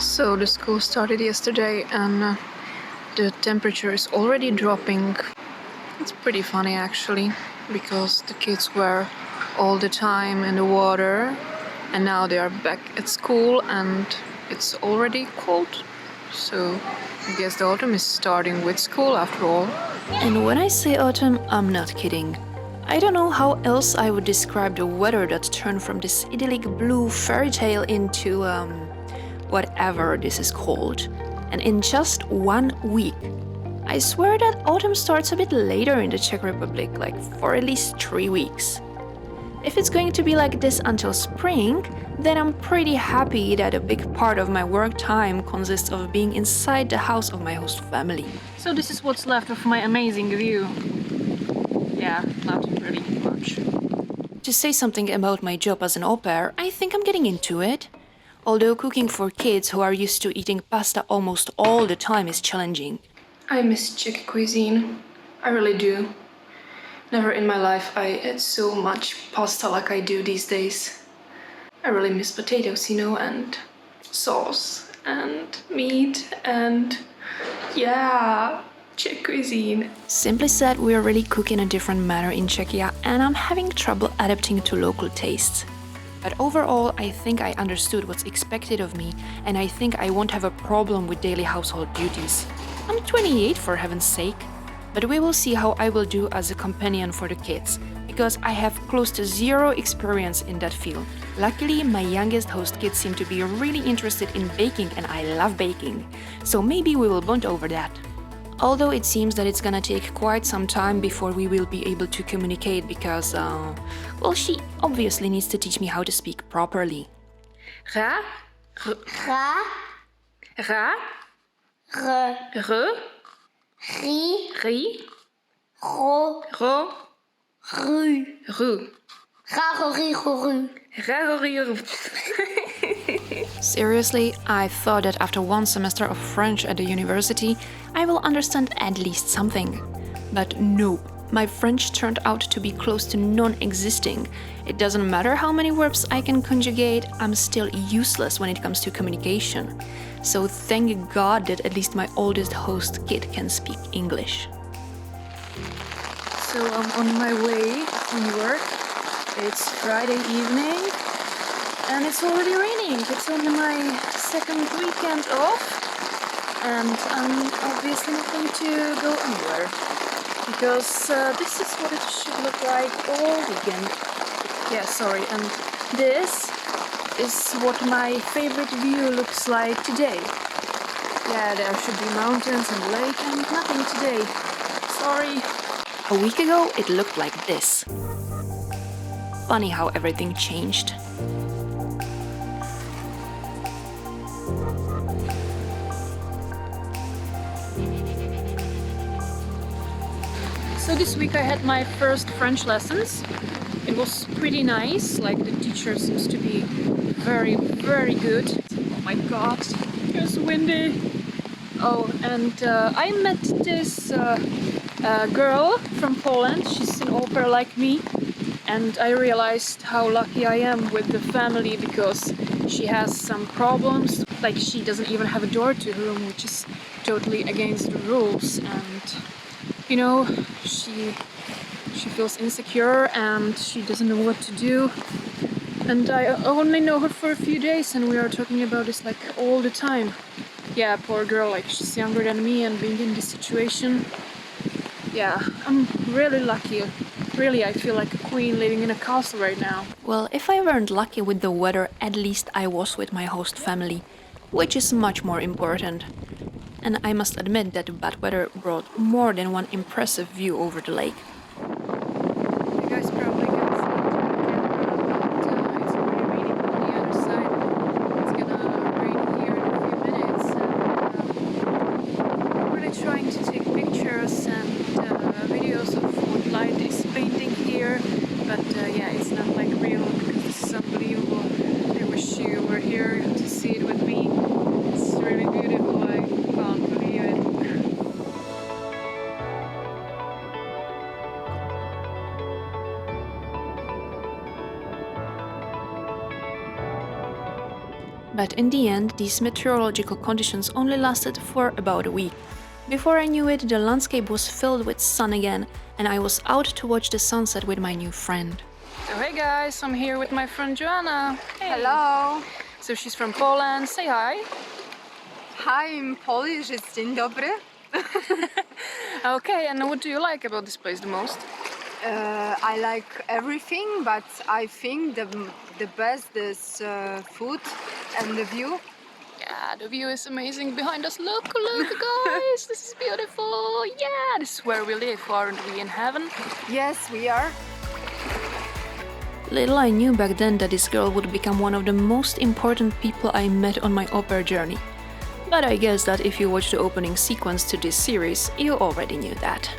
So the school started yesterday and the temperature is already dropping. It's pretty funny actually, because the kids were all the time in the water and now they are back at school and it's already cold. So I guess the autumn is starting with school after all. And when I say autumn, I'm not kidding. I don't know how else I would describe the weather that turned from this idyllic blue fairy tale into whatever this is called. And in just 1 week. I swear that autumn starts a bit later in the Czech Republic, like for at least 3 weeks. If it's going to be like this until spring, then I'm pretty happy that a big part of my work time consists of being inside the house of my host family. So this is what's left of my amazing view. Yeah, not really much. To say something about my job as an au pair, I think I'm getting into it. Although cooking for kids who are used to eating pasta almost all the time is challenging. I miss Czech cuisine. I really do. Never in my life I ate so much pasta like I do these days. I really miss potatoes, and sauce and meat and yeah, Czech cuisine. Simply said, we are really cooking a different manner in Czechia and I'm having trouble adapting to local tastes. But overall, I think I understood what's expected of me and I think I won't have a problem with daily household duties. I'm 28 for heaven's sake. But we will see how I will do as a companion for the kids, because I have close to zero experience in that field. Luckily, my youngest host kids seem to be really interested in baking and I love baking, so maybe we will bond over that. Although it seems that it's gonna take quite some time before we will be able to communicate because, she obviously needs to teach me how to speak properly. Ra, Ra, ra, re, re, ri, ri, ro, ro, ru. ru. Raroriroru. Seriously, I thought that after 1 semester of French at the university, I will understand at least something. But no, my French turned out to be close to non-existing. It doesn't matter how many verbs I can conjugate, I'm still useless when it comes to communication. So thank God that at least my oldest host kid can speak English. So I'm on my way from work. It's Friday evening and it's already raining. It's only my second weekend off and I'm obviously not going to go anywhere because this is what it should look like all weekend. Yeah, sorry, and this is what my favorite view looks like today. Yeah, there should be mountains and lake and nothing today. Sorry. A week ago, it looked like this. Funny how everything changed. So this week I had my first French lessons. It was pretty nice, like the teacher seems to be very, very good. Oh my god, it's windy. Oh, and I met this girl from Poland. She's an au pair like me. And I realized how lucky I am with the family because she has some problems. Like she doesn't even have a door to her room, which is totally against the rules. And she feels insecure and she doesn't know what to do. And I only know her for a few days and we are talking about this like all the time. Yeah, poor girl, like she's younger than me and being in this situation. Yeah, I'm really lucky. Really, I feel like a queen living in a castle right now. Well, if I weren't lucky with the weather, at least I was with my host family, which is much more important. And I must admit that the bad weather brought more than one impressive view over the lake. You guys probably can see it on the camera, but it's already raining on the other side. It's gonna rain here in a few minutes. And I'm really trying to take pictures and videos of what light is painting here. But yeah, it's not like real because this is unbelievable. I wish you were here to see it with me. It's really beautiful. I can't believe it. But in the end, these meteorological conditions only lasted for about a week. Before I knew it, the landscape was filled with sun again, and I was out to watch the sunset with my new friend. So hey guys, I'm here with my friend Joanna. Hey. Hello. So she's from Poland. Say hi. Hi, in Polish it's dzień dobry. Okay, and what do you like about this place the most? I like everything, but I think the best is food and the view. Yeah, the view is amazing behind us. Look guys, this is beautiful. Yeah, this is where we live. Aren't we in heaven? Yes, we are. Little I knew back then that this girl would become one of the most important people I met on my opera journey. But I guess that if you watch the opening sequence to this series, you already knew that.